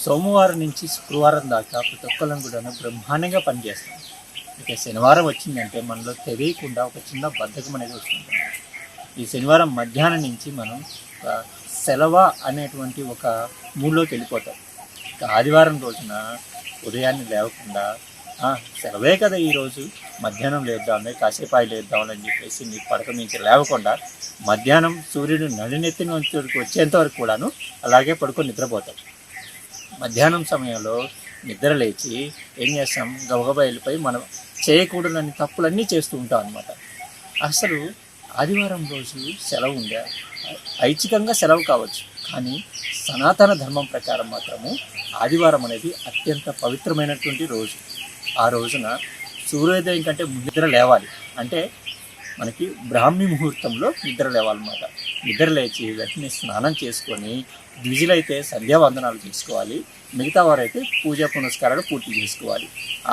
సోమవారం నుంచి శుక్రవారం దాకా ప్రతి ఒక్కళ్ళం కూడా బ్రహ్మాండంగా పనిచేస్తాం. ఇక శనివారం వచ్చిందంటే మనలో తెలియకుండా ఒక చిన్న బద్ధకం అనేది వస్తుంటుంది. ఈ శనివారం మధ్యాహ్నం నుంచి మనం ఒక సెలవు అనేటువంటి ఒక మూడ్లోకి వెళ్ళిపోతాం. ఇక ఆదివారం రోజున ఉదయాన్నే లేవకుండా సెలవే కదా ఈరోజు, మధ్యాహ్నం లేద్దామని కాసేపాయి లేద్దామని చెప్పేసి నీ పడక నుంచి లేవకుండా మధ్యాహ్నం సూర్యుడు నడినెత్తిన వచ్చేంత వరకు కూడాను అలాగే పడుకొని నిద్రపోతాం. మధ్యాహ్నం సమయంలో నిద్ర లేచి ఏం చేస్తాం, గబగబా వెళ్ళిపోయి మనం చేయకూడదని తప్పులన్నీ చేస్తూ ఉంటాం అన్నమాట. అసలు ఆదివారం రోజు సెలవు ఉండే, ఐచ్ఛికంగా సెలవు కావచ్చు, కానీ సనాతన ధర్మం ప్రకారం మాత్రము ఆదివారం అనేది అత్యంత పవిత్రమైనటువంటి రోజు. ఆ రోజున సూర్యోదయం కంటే నిద్ర లేవాలి. అంటే మనకి బ్రాహ్మీ ముహూర్తంలో నిద్ర లేవాలన్నమాట. నిద్ర లేచి వెంటనే స్నానం చేసుకొని, ద్విజులైతే సంధ్యావందనాలు చేసుకోవాలి, మిగతా వారైతే పూజా పునస్కారాలు పూర్తి చేసుకోవాలి.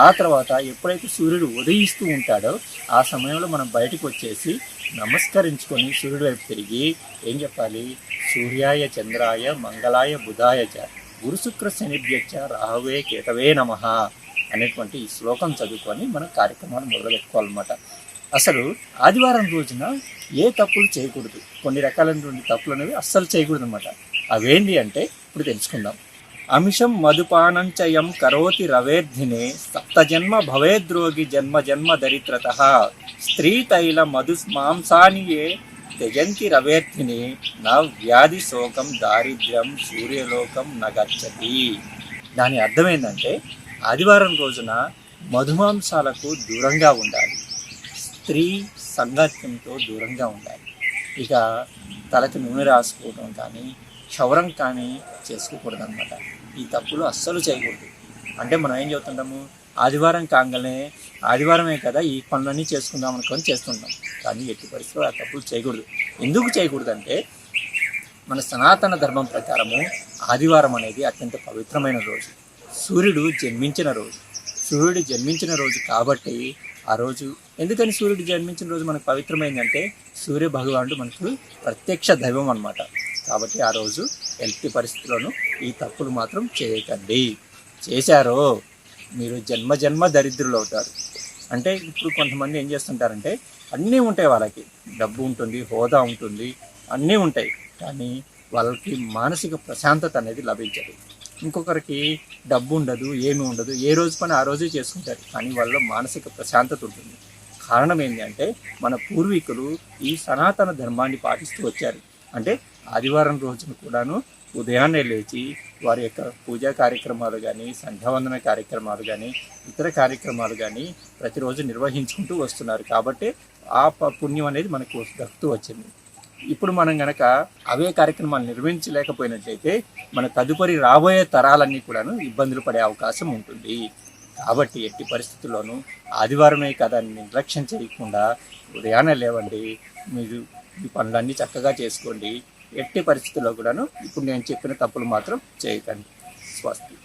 ఆ తర్వాత ఎప్పుడైతే సూర్యుడు ఉదయిస్తూ ఉంటాడో ఆ సమయంలో మనం బయటకు వచ్చేసి నమస్కరించుకొని సూర్యుడి వైపు తిరిగి ఏం చెప్పాలి, సూర్యాయ చంద్రాయ మంగళాయ బుధాయ చ గురు శుక్ర శనిభ్యచ్చ రాహవే కేతవే నమః అనేటువంటి ఈ శ్లోకం చదువుకొని మనం కార్యక్రమాలు మొదలుపెట్టుకోవాలన్నమాట. అసలు ఆదివారం రోజున ఏ తప్పులు చేయకూడదు, కొన్ని రకాలైనటువంటి తప్పులు అనేవి అస్సలు చేయకూడదు అనమాట. అవేంటి అంటే ఇప్పుడు తెలుసుకుందాం. అమిషం మధుపానంచయం కరోతి రవేర్ధినే సప్తజన్మ భవేద్రోగి జన్మ జన్మ దరిద్రత స్త్రీ తైల మధు మాంసానియే త్యజంతి రవేర్ధిని నా వ్యాధి శోకం దారిద్ర్యం సూర్యలోకం నగచ్చతి. దాని అర్థం ఏంటంటే ఆదివారం రోజున మధుమాంసాలకు దూరంగా ఉండాలి, స్త్రీ సంగత్యంతో దూరంగా ఉండాలి. ఇక తలకి నూనె రాసుకోవడం కానీ క్షౌరం కానీ చేసుకోకూడదు అనమాట. ఈ తప్పులు అస్సలు చేయకూడదు. అంటే మనం ఏం చెబుతుంటాము, ఆదివారం కాగానే ఆదివారమే కదా ఈ పనులన్నీ చేసుకుందాం అనుకొని చేస్తుంటాం, కానీ ఎట్టి పరిస్థితుల్లో ఆ తప్పులు చేయకూడదు. ఎందుకు చేయకూడదు అంటే మన సనాతన ధర్మం ప్రకారము ఆదివారం అనేది అత్యంత పవిత్రమైన రోజు, సూర్యుడు జన్మించిన రోజు. సూర్యుడు జన్మించిన రోజు కాబట్టి ఆ రోజు, ఎందుకని సూర్యుడు జన్మించిన రోజు మనకు పవిత్రమైందంటే సూర్య భగవానుడు మనకు ప్రత్యక్ష దైవం అన్నమాట. కాబట్టి ఆ రోజు ఎట్టి పరిస్థితుల్లోనూ ఈ తప్పులు మాత్రం చేయకండి. చేశారో మీరు జన్మ జన్మ దరిద్రులు అవుతారు. అంటే ఇప్పుడు కొంతమంది ఏం చేస్తుంటారంటే అన్నీ ఉంటాయి, వాళ్ళకి డబ్బు ఉంటుంది, హోదా ఉంటుంది, అన్నీ ఉంటాయి, కానీ వాళ్ళకి మానసిక ప్రశాంతత అనేది లభించదు. ఇంకొకరికి డబ్బు ఉండదు, ఏమీ ఉండదు, ఏ రోజు పని ఆ రోజే చేసుకుంటారు, కానీ వాళ్ళలో మానసిక ప్రశాంతత ఉంటుంది. కారణం ఏంటి అంటే మన పూర్వీకులు ఈ సనాతన ధర్మాన్ని పాటిస్తూ వచ్చారు. అంటే ఆదివారం రోజున కూడాను ఉదయాన్నే లేచి వారి యొక్క పూజా కార్యక్రమాలు కానీ సంధ్యావందన కార్యక్రమాలు కానీ ఇతర కార్యక్రమాలు కానీ ప్రతిరోజు నిర్వహించుకుంటూ వస్తున్నారు. కాబట్టి ఆ పుణ్యం అనేది మనకు దక్కుతూ వచ్చింది. ఇప్పుడు మనం కనుక అవే కార్యక్రమాలు నిర్వహించలేకపోయినట్లయితే మన తదుపరి రాబోయే తరాలన్నీ కూడాను ఇబ్బందులు పడే అవకాశం ఉంటుంది. కాబట్టి ఎట్టి పరిస్థితుల్లోనూ ఆదివారమే కదా నిర్లక్ష్యం చేయకుండా ఉదయాన్నే లేవండి, మీరు ఈ పనులన్నీ చక్కగా చేసుకోండి. ఎట్టి పరిస్థితుల్లో కూడాను ఇప్పుడు నేను చెప్పిన తప్పులు మాత్రం చేయకండి. స్వస్తి.